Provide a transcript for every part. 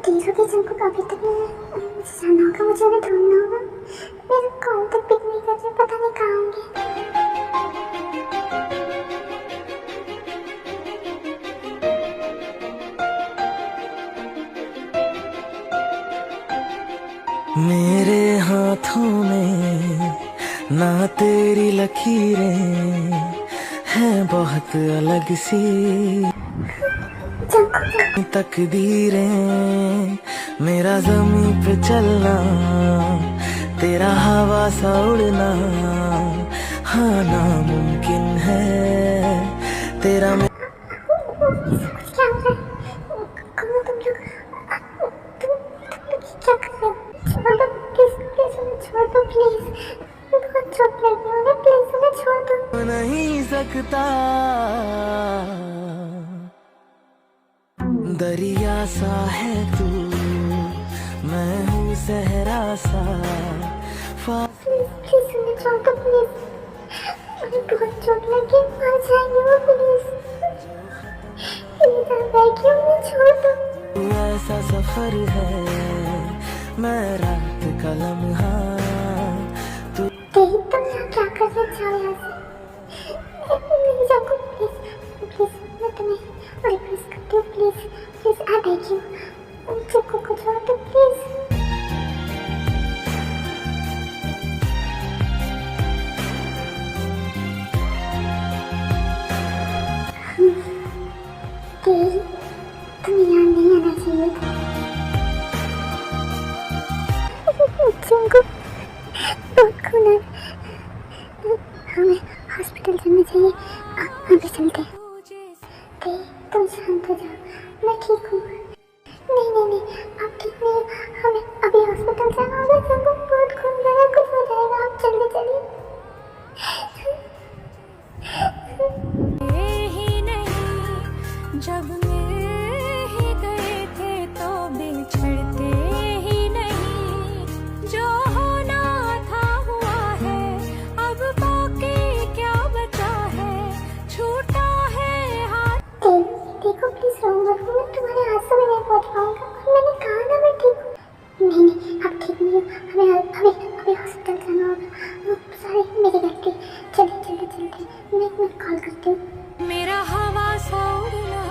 तीन लोकेशन को अभी तक मुझे जाना होगा, मुझे उन्हें ढूंढना होगा। मेरे कॉल तक पिक नहीं कर रहे, पता नहीं कहाँ होंगे। मेरे हाथों में ना तेरी लकीरें हैं बहुत अलग सी तकदीरें, मेरा जमीन पे चलना तेरा हवा सा उड़ना, हाँ नामुमकिन है तेरा नहीं सकता। दरिया सा है तू, मैं हूँ सहरा सा, बहुत चोट लगी, मर जाएंगे वो, प्लीज छोड़ दो। ऐसा सफर है मैं रात का लम्हा, तू तुम क्या कर रहे हो? नहीं जाको, प्लीज प्लीज, मैं तुम्हें रिक्वेस्ट करती हूँ, प्लीज प्लीज आ देखिए, चिक्कू को छोड़ दो प्लीज। तुम्हें यहाँ नहीं आना चाहिए था। चिंकू बहुत खून है, हमें हॉस्पिटल जाना चाहिए, अभी चलते। तुम शांत हो जाओ, मैं ठीक हूँ। नहीं नहीं नहीं, आप ठीक नहीं हो, हमें अभी हॉस्पिटल जाना होगा। चिंकू बहुत खून लगा, कुछ हो जाएगा, आप जल्दी चलिए। जब मिल ही गए थे तो बिछड़ते ही नहीं, जो होना था हुआ है, अब बाकी क्या बचा है, छूटा है हाथ। देखो प्लीज रो मत, मैं तुम्हारे आंसू में नहीं पहुंच पाऊंगा। मैंने कहा ना मैं ठीक हूँ। नहीं नहीं, आप ठीक नहीं हो, हमें अभी हॉस्पिटल जाना होगा। सॉरी मेरी गलती, चलिए चलिए चलते, मैं कॉल करती हूँ। मेरा हवा सा उड़ना,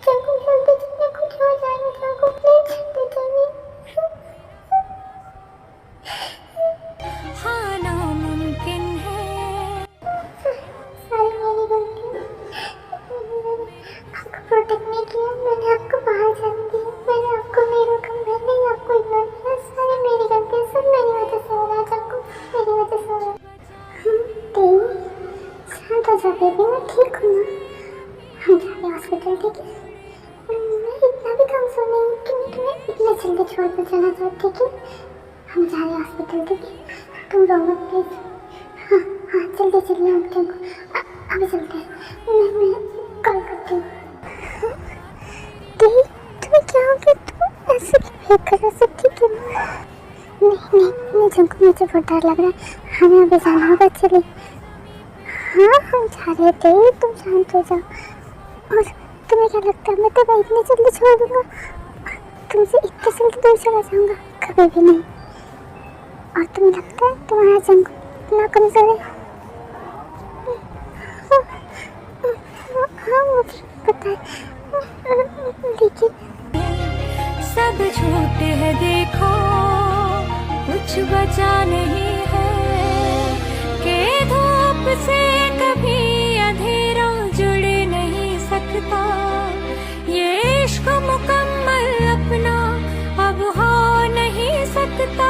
चंकू जल्दी जितने कुछ हो जाएगा, चंकू प्लीज जल्दी चलिए। हाँ नामुमकिन है। सॉरी मेरी गलती, आपको प्रोटेक्ट नहीं किया, मैंने आपको बाहर जाने दिया, मैंने आपको नहीं रोका, मैंने आपको इग्नोर किया। सॉरी मेरी गलती, सब मेरी वजह से हो रहा है चंकू, मेरी वजह से हो रहा है। शांत हो जाओ बेबी, मैं ठीक हूँ ना, हम जा रहे हैं हॉस्पिटल, ठीक है? मैं इतना भी कमजोर नहीं हूँ कि मैं तुम्हें इतने जल्दी छोड़ कर जाना चाहती, ठीक है? हम जा रहे हैं हॉस्पिटल, ठीक है? तुम रो मत प्लीज। हाँ हाँ जल्दी चलिए, हम तुमको अभी चलते हैं, मैं कॉल करती हूँ। तुम्हें क्या हो गया? तुम ऐसे क्यों कर रहे हो? ठीक है? नहीं चंकू, मुझे बहुत डर लग रहा है, हमें अभी जाना होगा, चलिए। हाँ हम जा रहे थे, तुम शांत हो जाओ। और तुम्हें क्या लगता है मैं तुम्हें इतनी जल्दी छोड़ दूंगा? तुमसे इतनी जल्दी दूर चला जाऊंगा? कभी भी नहीं। और तुम्हें लगता है तुम्हारा चंकू इतना कमजोर है? हाँ मुझे पता है, लेकिन सब छूटे हैं देखो, कुछ बचा नहीं है, के धूप से कभी अंधेरा जुड़ नहीं सकता, ये इश्क मुकम्मल अपना अब हो नहीं सकता।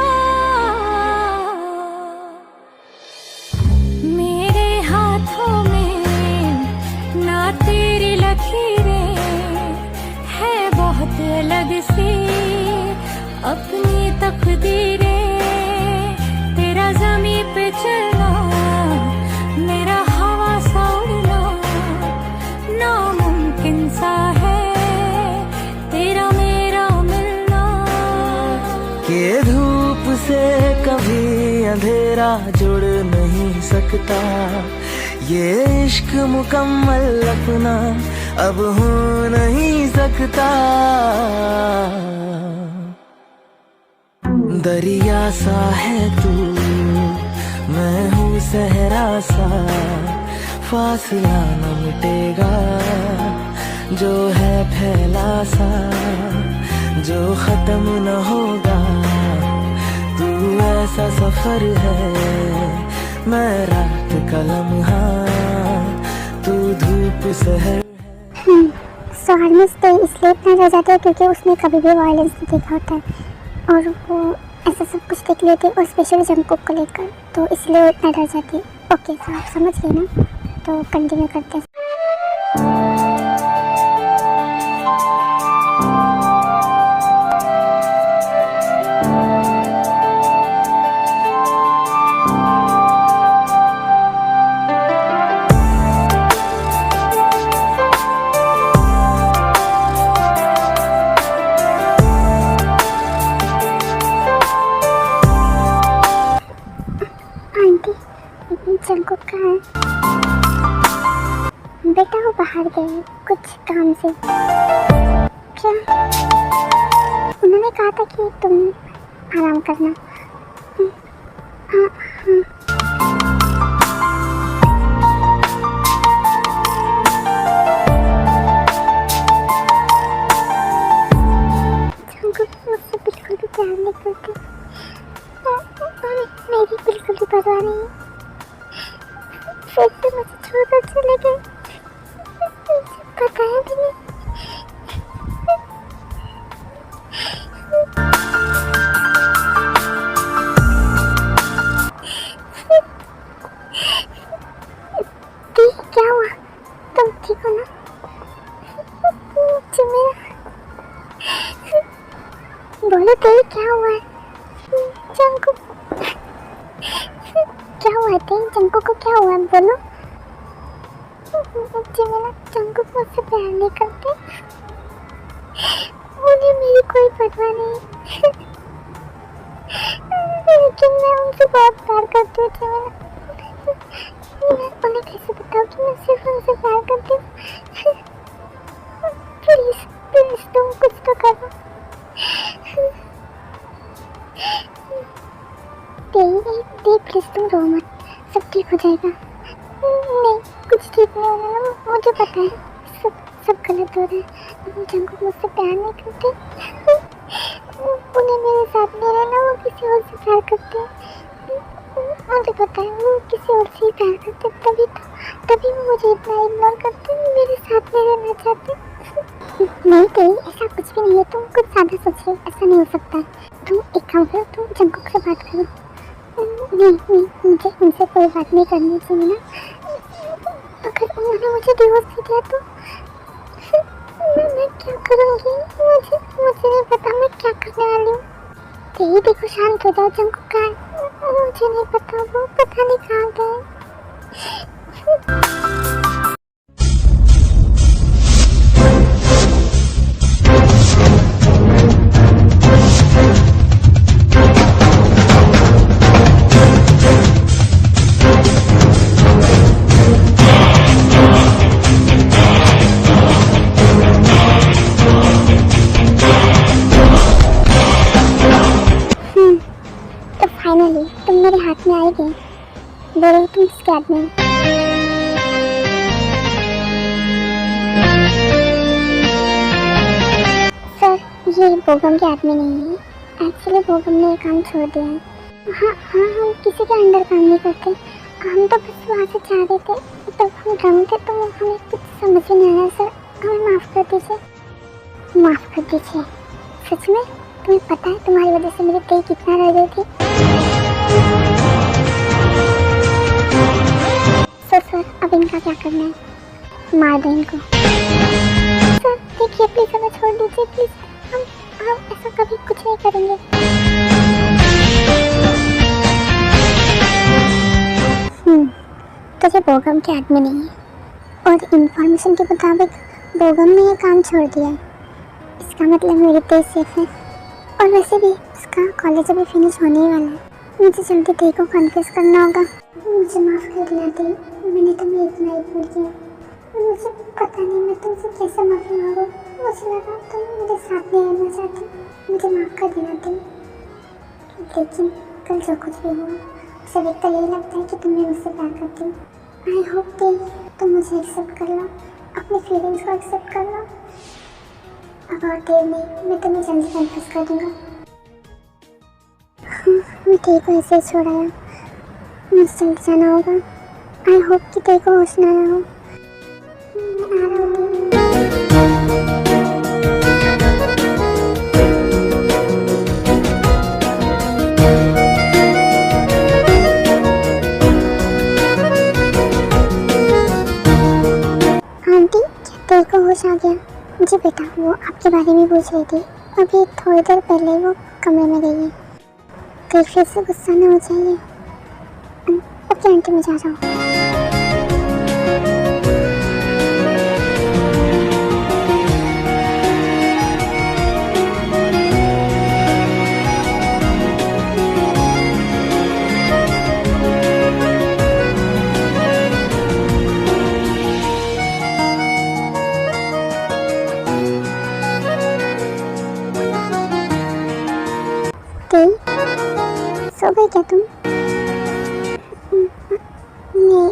मेरे हाथों में ना तेरी लकीरें है बहुत अलग सी अपनी तकदीरें, तेरा ज़मीं पे चलना, मेरा हवा सा उड़ना, नामुमकिन सा है तेरा मेरा मिलना। के धूप से कभी अंधेरा जुड़ नहीं सकता, ये इश्क मुकम्मल अपना अब हो नहीं सकता। दरिया सा है तू, मैं हूँ सहरा सा, फासला न मिटेगा जो है फैला सा, जो खत्म न होगा। तू ऐसा सफर है, मैं रात का लम्हा, तू धूप सहर। सो हरमिस तो इसलिए इतना डर जाता है क्योंकि उसने कभी भी वायलेंस नहीं देखा होता है और वो ऐसा सब कुछ देख लेते और स्पेशली जंगकुक को लेकर, तो इसलिए वो इतना डर जाती है। ओके सो आप समझ गए ना, तो कंटिन्यू करते हैं। जंगकुक कहाँ है? बेटा वो बाहर गए कुछ काम से। क्या? उन्होंने कहा था कि तुम आराम करना। हाँ हाँ। जंगकुक मुझसे बिल्कुल भी प्यार नहीं करते और मेरी बिल्कुल भी परवाह नहीं है। फिर से मुझे छोड़कर चले गए, बताया भी नहीं। क्या हुआ? तुम ठीक हो ना? बोलो तेरी क्या हुआ है? जंगकुक क्या हुआ है? जंगकुक को क्या हुआ है? बोलो। जंगकुक मुझसे प्यार नहीं करते, उन्हें मेरी कोई परवाह नहीं, लेकिन मैं उनसे बहुत प्यार करती हूँ। मैं उन्हें कैसे बताऊँ कि मैं सिर्फ उनसे प्यार करती हूँ? प्लीज प्लीज तुम कुछ तो करो। प्लीज तुम रो मत, सब ठीक हो जाएगा। नहीं कुछ ठीक नहीं होने वाला, मुझे पता है सब गलत हो रहा है। जंगकुक मुझसे प्यार नहीं करते, उन्हें मेरे साथ नहीं रहना, वो किसी और से प्यार करते हैं। मुझे पता है वो किसी और से ही प्यार करते, तभी वो मुझे इतना इग्नोर करते हैं, मेरे साथ नहीं रहना चाहते। नहीं तेरी ऐसा कुछ भी नहीं है, तुम कुछ ज़्यादा सोच रहे हो, ऐसा नहीं हो सकता। तुम एक काम करो, तुम जंगकुक से बात करो। नहीं मुझे उनसे कोई बात नहीं करनी चाहिए ना। अगर उन्होंने मुझे डिवोर्स दे दिया तो मैं क्या करूँगी? मुझे नहीं पता मैं क्या करने वाली हूँ। तेरी देखो शांत हो जाओ। जंगकुक कहाँ है? मुझे नहीं पता, वो पता नहीं कहाँ गए। फाइनली तुम मेरे हाथ में आए गए। बोलो तुम किसके आदमी हो? सर ये बोगम के आदमी नहीं है, एक्चुअली बोगम ने काम छोड़ दिया है। हाँ हम किसी के अंडर काम नहीं करते, हम तो बस वहाँ से चाह रहे थे, तब हम ड्रम थे तो हमें कुछ समझ में नहीं आया। सर हमें माफ़ कर दीजिए, माफ़ कर दीजिए। सच में तुम्हें पता है तुम्हारी वजह से मेरी तेई कितना रह गई थी। सर अब इनका क्या करना है? मार दो इनको। सर देखिए प्लीज हमें छोड़ दीजिए प्लीज, हम ऐसा कभी कुछ नहीं करेंगे। तो ये बोगम के आदमी नहीं है और इंफॉर्मेशन के मुताबिक बोगम ने ये काम छोड़ दिया है। इसका मतलब मेरी तेज सेफ है और वैसे भी उसका कॉलेज अभी फिनिश होने ही वाला है। मुझे जल्दी तेई को कन्फेस करना होगा। मुझे माफ़ कर दिया तेई, मैंने तुम्हें इतना ही भूल किया। मुझे पता नहीं मैं तुमसे कैसे माफी मांगू। मुझे लगा तुम मेरे साथ नहीं रहना चाहती, मुझे माफ कर देना तुम। लेकिन कल जो कुछ भी हुआ सब एक तो यही लगता है कि तुम भी मुझसे प्यार करती हो। आई होप कि तुम मुझे एक्सेप्ट कर लो, अपनी फीलिंग्स को एक्सेप्ट कर लो। अब और देर नहीं, मैं तुम्हें जल्दी कन्फेस कर दूंगा। मैं तेरे को ऐसे ही छोड़ आया, मुझे जल्दी जाना होगा। आई होप कि तेरे को होश ना आया हो। मैं आ रहा हूँ। आंटी, क्या तेरे को होश आ गया? जी बेटा, वो आपके बारे में पूछ रही थी। अभी थोड़ी देर पहले वो कमरे में गई है। कहीं फिर से गुस्सा ना हो जाइए। ओके आंटी, मैं जा रहा हूँ। गई? सो गई क्या तुम? नहीं।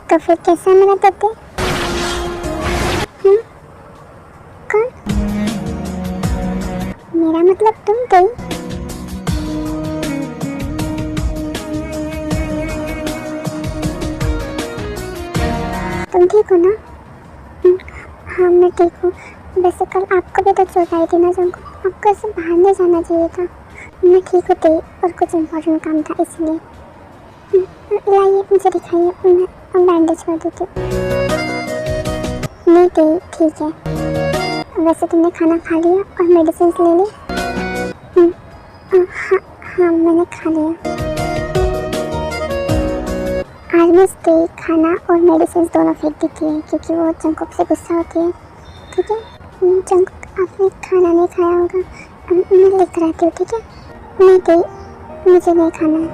तो फिर कैसा मेरा तत्ते? कौन? मेरा मतलब तुम गई? तुम ठीक हो ना? हाँ मैं ठीक हूँ। वैसे कल आपको भी तो चोट आई थी ना जंको, आपको ऐसे बाहर नहीं जाना चाहिए था। मैं ठीक होती और कुछ इम्पोर्टेंट काम था इसलिए। लाइए मुझे दिखाइए, मैं बैंडेज कर देती हूँ। नहीं ठीक है। वैसे तुमने खाना खा लिया और मेडिसिन ले ली? हाँ मैंने खा लिया। आज मैं स्टे खाना और मेडिसिन दोनों फेंक देती है क्योंकि वो जंकुक से गुस्सा होती है। ठीक है जंकुक, आपने खाना नहीं खाया होगा, मैं लेकर आती हूँ। ठीक है? नहीं मुझे नहीं खाना है।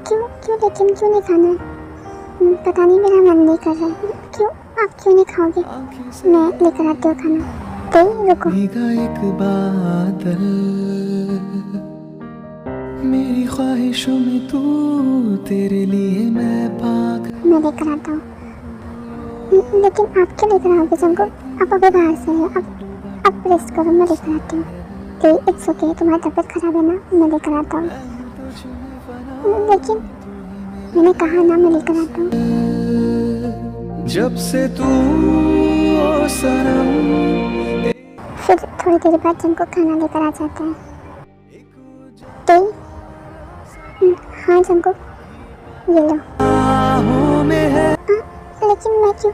क्यों क्यों लेकिन क्यों नहीं खाना है? पता नहीं, मेरा मन नहीं कर रहा है। क्यों, आप क्यों नहीं खाओगे? मैं लेकर आती हूँ खाना। दे रुको। एक बादल मेरी ख्वाहिशों में तू, तेरे लिए मैं पागल। मैं लेकर आता हूँ। लेकिन आप क्यों लेकर आओगे जंकुक? आप अभी बाहर से हैं, आप रेस्ट करो, मैं लेकर आती हूँ। इट्स ओके, तुम्हारी तबीयत खराब है ना, मैं लेकर आता हूँ। लेकिन मैंने कहा ना, मैं लेकर आता हूँ। जब से तू ओ सनम। फिर थोड़ी देर बाद जंकुक खाना लेकर आ जाता है। हाँ जंकुक, ये लो। लेकिन मैं क्यों?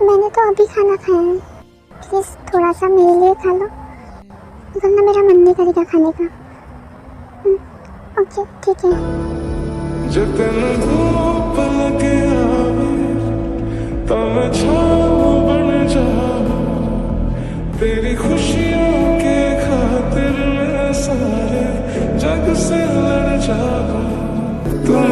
मैंने तो अभी खाना खाया है। प्लीज थोड़ा सा मेरे लिए खा लो, वरना मेरा मन नहीं करेगा खाने का। ओके ठीक है। जतन धूप लगे आवे तो मैं छाँव बन जाऊं, तेरी खुशियों के खातिर मैं सारे जग से लड़ जाऊं। तुम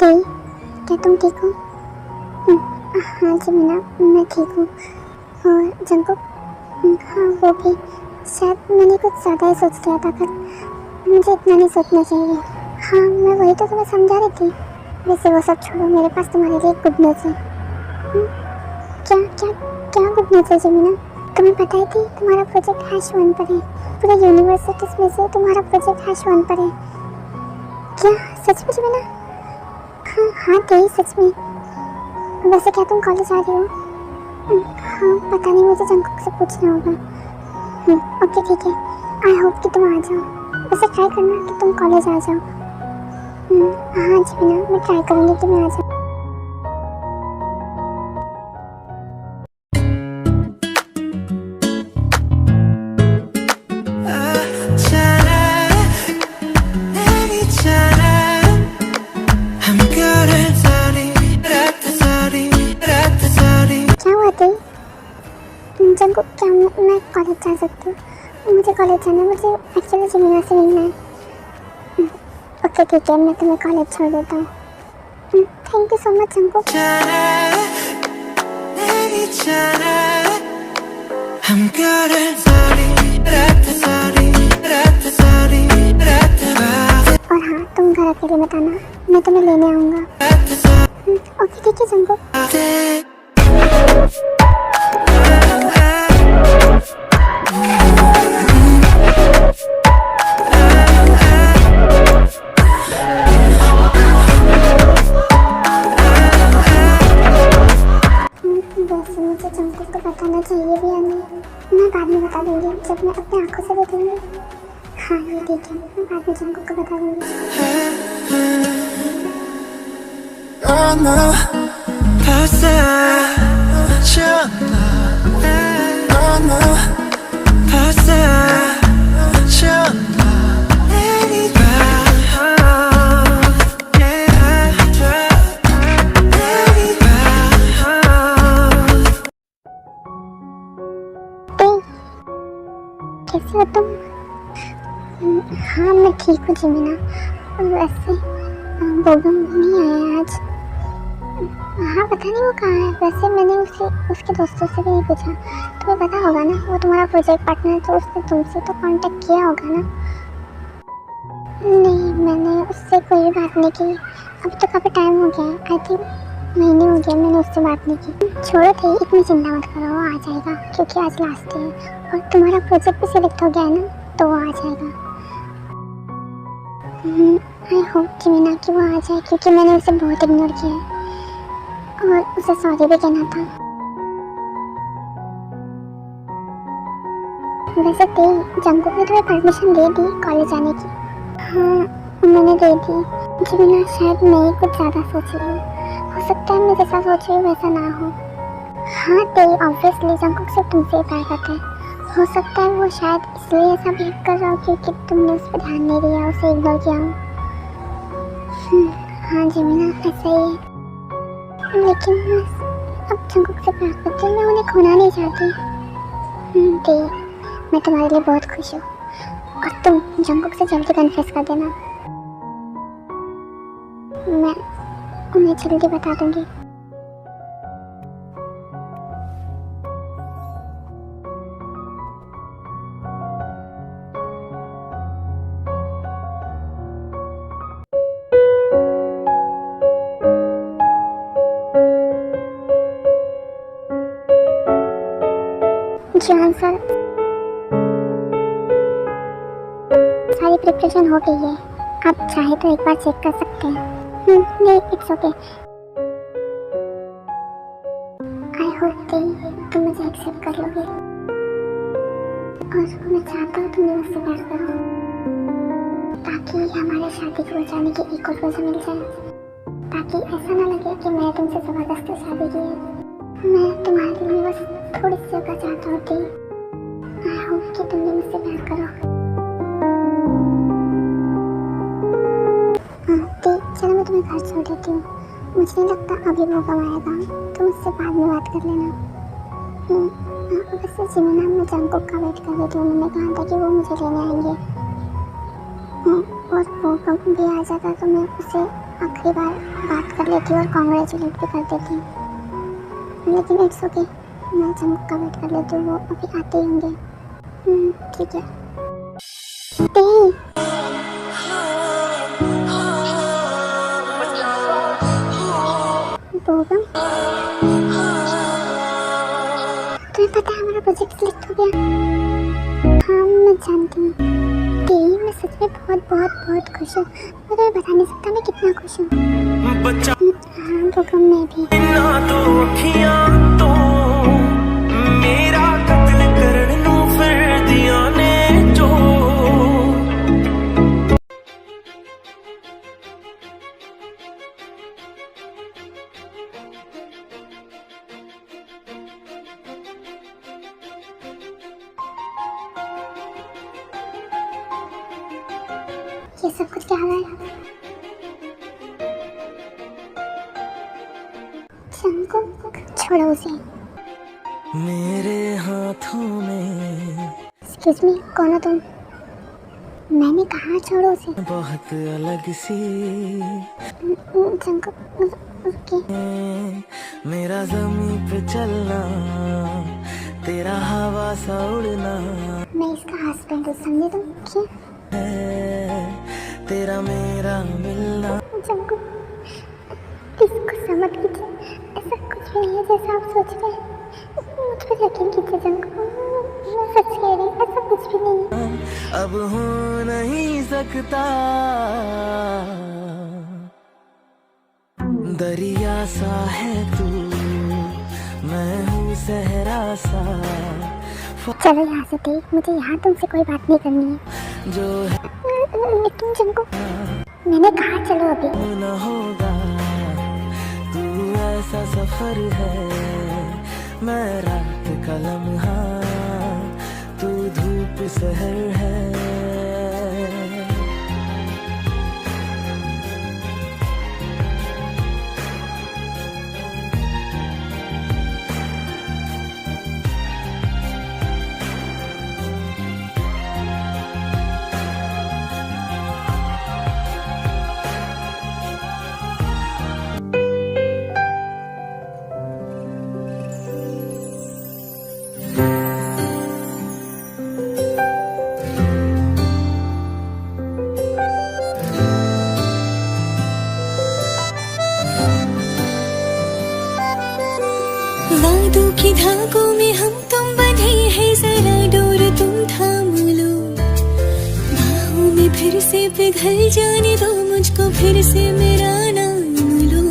तेई, क्या तुम ठीक हो? हाँ जमीना, मैं ठीक हूँ। और जंकुक? हाँ वो भी। शायद मैंने कुछ ज़्यादा ही सोच लिया था कल, मुझे इतना नहीं सोचना चाहिए। हाँ मैं वही तो तुम्हें समझा रही थी। वैसे वो सब छोड़ो, मेरे पास तुम्हारे लिए गुड न्यूज़ है। क्या क्या क्या गुड न्यूज़ है जमीना? तुम्हें पता ही थी तुम्हारा प्रोजेक्ट #1 पर है। पूरे यूनिवर्सिटीज़ में से तुम्हारा प्रोजेक्ट #1 पर है। क्या सच में जमीना? हाँ हाँ तेई सच में। वैसे क्या तुम कॉलेज आ रही हो? हाँ पता नहीं, मुझे जंकुक से पूछना होगा। ओके ठीक है, आई होप कि तुम आ जाओ। वैसे ट्राई करना कि तुम कॉलेज आ जाओ। हाँ जमीना, मैं ट्राई करूँगी कि मैं आ जाऊँ। जंकुक, क्या मैं कॉलेज जा सकती हूँ? मुझे कॉलेज जाना है, मुझे एक्चुअली जमीना से मिलना है। ओके ठीक है, मैं तुम्हें कॉलेज छोड़ देता हूँ। Thank you so much Jungkook. और हाँ तुम घर अकेले मत आना, मैं तुम्हें लेने आऊँगा। ओके ठीक है जंकुक। वैसे मुझे जंकुक को बताना चाहिए भी या नहीं? मैं बाद में बता दूंगी जब मैं अपनी आंखों से देखूंगी। हाँ ये ठीक है, मैं बाद में जंकुक को बता दूंगी। कैसे हो तुम? हाँ मैं ठीक हूँ जमीना। वैसे बोगम नहीं आया आज। हाँ पता नहीं वो कहाँ है। वैसे मैंने उसके दोस्तों से भी नहीं पूछा। तुम्हें पता होगा ना, वो तुम्हारा प्रोजेक्ट पार्टनर है तो उसने तुमसे तो कांटेक्ट किया होगा ना? नहीं मैंने उससे कोई बात नहीं की। अभी तो काफ़ी टाइम हो गया है, आई थिंक महीने हो गया मैंने उससे बात नहीं की। छोड़ो थे, इतनी चिंता मत करो, वो आ जाएगा क्योंकि आज लास्ट है और तुम्हारा प्रोजेक्ट भी सिलेक्ट हो गया है ना, तो वो आ जाएगा। आई होप जमीना कि वो आ जाए क्योंकि मैंने उसे बहुत इग्नोर किया है और उसे सॉरी भी कहना था। वैसे जंकुक ने तुम्हें परमिशन दे दी कॉलेज आने की? हाँ मैंने दे दी। जमीना शायद मैं ही कुछ ज़्यादा सोच रही हूँ, हो सकता है मैं जैसा सोच रही हूँ वैसा ना हो। हाँ ऑब्वियसली जंकुक से तुमसे प्यार करता है, हो सकता है वो शायद इसलिए ऐसा बिहेव कर रहा हो क्योंकि तुमने उस पर ध्यान नहीं दिया, उसे इग्नोर किया हो। हाँ जमीना ऐसा ही है, लेकिन मैं अब जंकुक से प्यार करती हूँ, मैं उन्हें खोना नहीं चाहती। मैं तुम्हारे लिए बहुत खुश हूँ और तुम जंकुक से जल्दी कन्फेस कर देना, मैं उन्हें जल्दी बता दूंगी। जी सर, सारी प्रिपरेशन हो गई है, आप चाहे तो एक बार चेक कर सकते हैं। नहीं इट्स ओके। आई होप तुम मुझे एक्सेप्ट कर लोगे और मैं चाहता हूँ तुम मुझसे प्यार करो ताकि हमारे शादी को बचाने की एक और वजह मिल जाए, ताकि ऐसा ना लगे कि मैं तुमसे ज़बरदस्ती शादी की है। मैं तुम्हारे लिए बस थोड़ी सी जगह चाहता हूँ। आई होप कि तुम भी मुझसे प्यार करो। चलो मैं तुम्हें घर छोड़ देती हूँ, मुझे नहीं लगता अभी वो कब आएगा, तुम उससे बाद में बात कर लेना। वैसे जमीना मैं जंकुक का वेट कर रही थी, उन्होंने कहा था कि वो मुझे लेने आएंगे और वो कब भी आ जाता तो मैं उसे आखिरी बार बात कर लेती और कॉन्ग्रेचुलेट भी कर देती, लेकिन इट्स ओके, मैं जंगकुक का वेट कर लेती हूँ, वो अभी आते ही होंगे। ठीक है। बोगम, तुम्हें पता है हमारा प्रोजेक्ट सिलेक्ट हो गया? हाँ मैं जानती हूँ। मैं सच में बहुत बहुत बहुत खुश हूँ। मैं तुम्हें बता नहीं सकता मैं कितना खुश हूँ। बच्चा हाँ बोगम, मैं भी। ना तो अखियां तो मेरा कत्ल करन नू फिर दिया ने जो ये सब कुछ क्या है? जंगकुक, छोड़ो उसे। मेरे हाथों में एक्सक्यूज मी, कौन हो तुम? मैंने कहा छोड़ो उसे। बहुत अलग सी जंगकुक, रुकिए। मेरा ज़मीन पे चलना, तेरा हवा सा उड़ना मैं इसका हस्बैंड हूँ, समझे तुम? क्या? है, तेरा मेरा मिलना। जंगकुक, प्लीज गुस्सा मत कीजिए, ऐसा कुछ भी नहीं है जैसा आप सोच रहे हैं। मुझ पर यकीन कीजिए जंगकुक, मैं सच कह रही हूँ, ऐसा कुछ भी नहीं है। अब हो नहीं सकता, दरिया सा है तू, मैं हूँ सहरा सा, चलो यहाँ से ठीक, मुझे यहाँ तुमसे कोई बात नहीं करनी है। जो है लेकिन जंगकुक, मैंने कहा चलो अभी। न होगा, तू ऐसा सफर है, मैं रात का लम्हा, तू धूप सहर है। वादों की धागों में हम तुम बंधे हैं, जरा डोर तुम थाम लो, बाहों में फिर से पिघल जाने दो, मुझको फिर से मेरा नाम लो।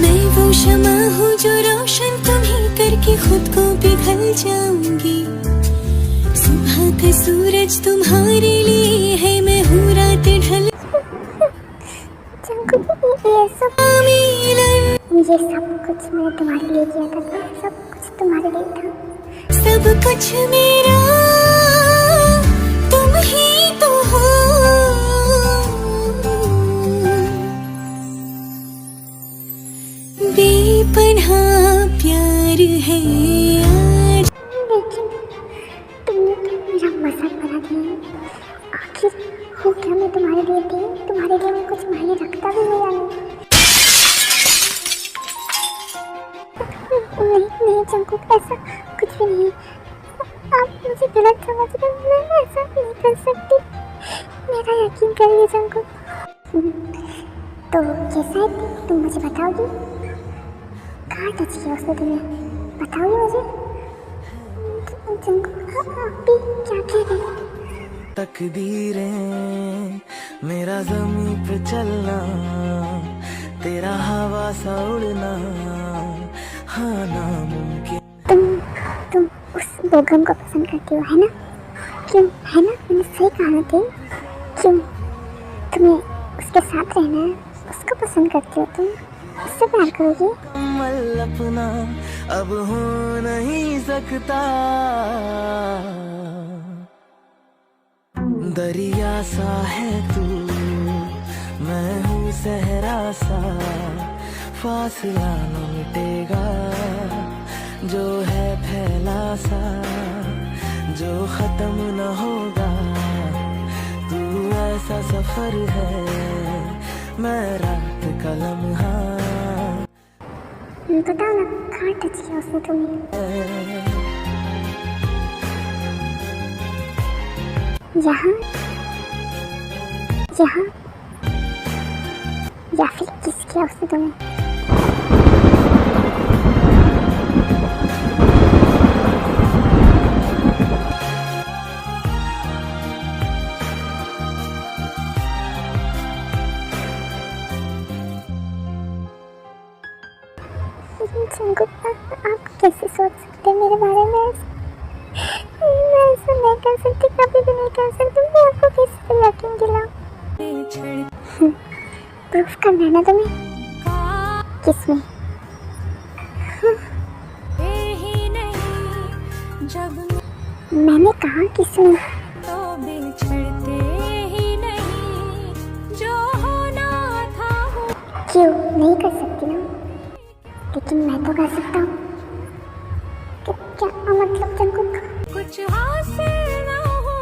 मैं वो शमा हूँ जो रोशन तुम्हें करके खुद को पिघल जाऊंगी, सुबह का सूरज तुम्हारे लिए है, मैं हूँ रात ढल। ये सब कुछ मैंने तुम्हारे लिए किया था, सब कुछ तुम्हारे लिए था। सब कुछ मेरा तुम ही तो हो, बेपनाह प्यार है आज। लेकिन तुमने तो मेरा मजाक बना दिया। आखिर हो क्या मैं तुम्हारे लिए थी? तुम्हारे लिए मैं कुछ मायने रखता भी नहीं या नहीं? नहीं जंगकुक, ऐसा कुछ भी नहीं है। आप मुझे गलत समझ रहे हो, मैं ऐसा नहीं कर सकती, मेरा यकीन करिए जंगकुक। तो कैसा है, तुम मुझे बताओगी? कहाँ टच किया उसने तुम्हें, बताओगी मुझे? जंगकुक, आप भी क्या कह रहे हैं? तकदीरें, मेरा ज़मीन पे चलना, तेरा हवा सा उड़ना, हाँ नामुमकिन। तुम उस बोगम को पसंद करती हो, है ना? क्यों, है ना? मैंने सही कहा ना? क्यों तुम्हें उसके साथ रहना है, उसको पसंद करती हो तुम, उससे प्यार करोगी? मल अपना अब हो नहीं सकता, दरिया सा है तू, मैं हूँ सहरा सा, फासला न मिटेगा, जो है फैला सा, जो खत्म न होगा। तू ऐसा सफर है, मैं रात का लम्हा। बताओ ना, कहाँ टच किया उसने तुम्हें? यहाँ, यहाँ, या फिर किस किया उसने तुम्हें? जंगल, आप कैसे सोच सकते हैं मेरे बारे में? मैं ऐसा नहीं कर सकती, कभी भी नहीं कर सकती। मैं आपको किसी पे यकीन दिलाऊं? प्रूफ करना है ना तुम्हें? किसमें? ही नहीं जब मैंने कहा किसमें? तो बिछड़ते ही नहीं, जो होना था हो। क्यों नहीं कर सकती ना? लेकिन मैं तो कर सकता हूँ। क्या मतलब जंगल? कुछ हासिल ना हो।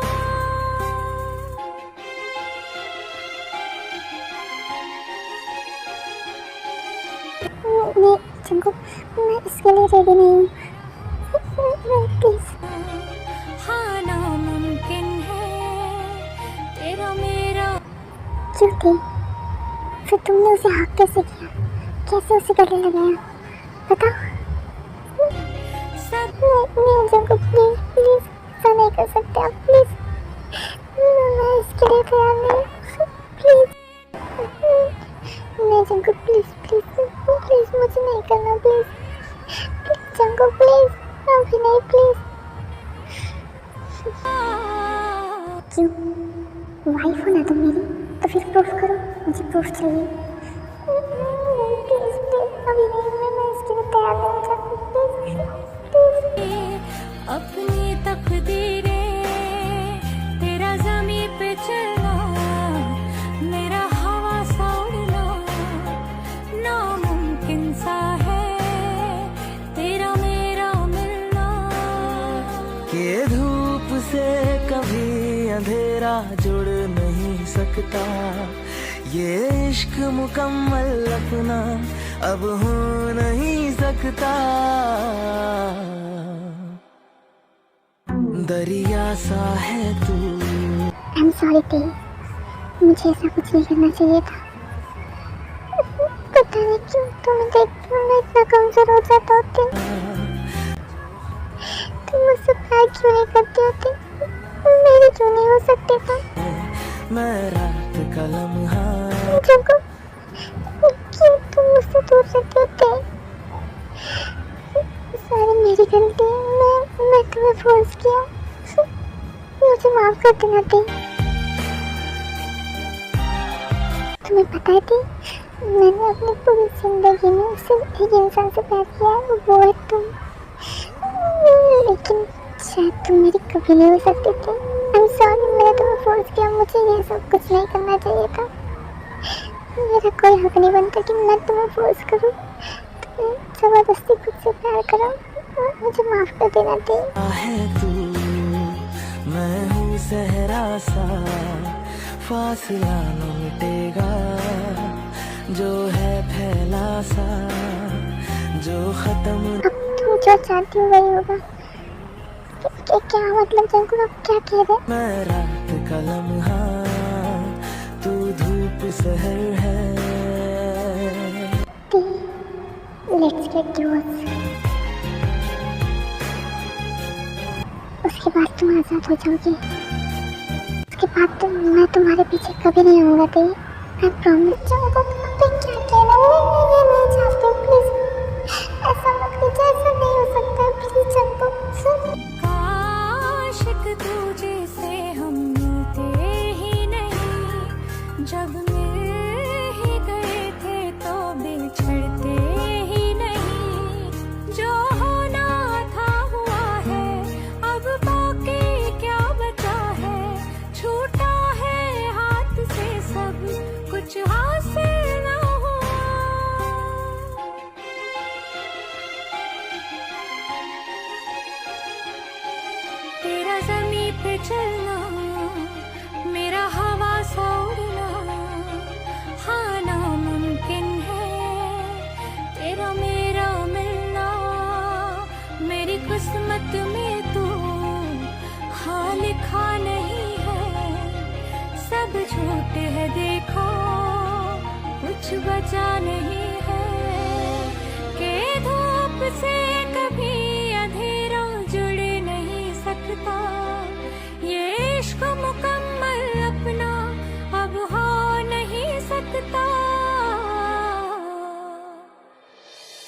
नहीं जंगल, मैं इसके लिए रेडी नहीं हूँ। प्लीज। हाँ नामुमकिन है तेरा मेरा। क्यों थी? फिर तुमने उसे हक कैसे किया? कैसे उसे गले लगाया? बताओ। नहीं जंगल, प्लीज प्लीज, ऐसा नहीं कर सकते आप, प्लीज। मैं इसके लिए तैयार नहीं, प्लीज। नहीं जंगल, प्लीज प्लीज प्लीज, मुझे नहीं करना, प्लीज प्लीज जंगल, प्लीज अभी नहीं, प्लीज। क्यों? वाइफ हो ना तुम मेरी, तो फिर प्रूफ करो, मुझे प्रूफ चाहिए। प्लीज प्लीज अभी नहीं, मैं इसके लिए तैयार नहीं चाहती, प्लीज प्लीज। अपनी तकदीरें तेरा ज़मीं पे चलना, मेरा हवा सा उड़ना नामुमकिन सा है तेरा मेरा मिलना। कि धूप से कभी अंधेरा जुड़ नहीं सकता, ये इश्क मुकम्मल अपना अब हो नहीं सकता। दरिया सा है तू। I'm sorry थे, मुझे ऐसा कुछ नहीं करना चाहिए था। पता नहीं क्यों तुम्हें देखते हुए मैं इतना कमजोर हो जाता होती। तुम मुझसे प्यार क्यों नहीं करते होते? मेरे क्यों नहीं हो सकते थे? मैं रात का लम्हा। जंगल, क्यों तुम मुझसे दूर रहते होते? सारी मेरी गलती है, मैं तुम्हें फोर्स किया, मुझे माफ कर देना थी। तुम्हें पता है थी, मैंने अपनी पूरी जिंदगी में सिर्फ एक इंसान से प्यार किया है, वो है तुम। लेकिन शायद तुम मेरी कभी नहीं हो सकती थी। I'm sorry, मैंने तुम्हें फोर्स किया, मुझे ये सब कुछ नहीं करना चाहिए था। मेरा कोई हक नहीं बनता कि मैं तुम्हें फोर्स करूं, तुम्हें जबरदस्ती खुद से प्यार करूं। मुझे माफ कर देना थी। है तू, मैं हूँ सहरा सा, फासला न मिटेगा, जो है फैला सा, जो खत्म। अब तुम जो चाहती हो वही होगा। क्या मतलब जंगल, आप क्या कह रहे? मैं रात का लम्हा, तू धूप सहर है। Let's get divorce. उसके बाद तुम आजाद हो जाओगी। उसके बाद मैं तुम्हारे पीछे कभी नहीं आऊंगा। थे आई प्रॉमिस। क्या कहना, मैं ये नहीं चाहती, प्लीज ऐसा मत कीजिए, ऐसा नहीं हो सकता, प्लीज जंगल। काशिक तुझे से हम मिलते ही नहीं, जब मिल ही गए थे तो बिछड़ते ही नहीं, जो होना था हुआ है, अब बाकी क्या बचा है, छूटा है हाथ से सब कुछ हासिल चलना, मेरा हवा सा उड़ना, हाँ नामुमकिन है तेरा मेरा मिलना। मेरी किस्मत में तू हाँ लिखा नहीं है, सब झूठ है देखो कुछ बचा नहीं है।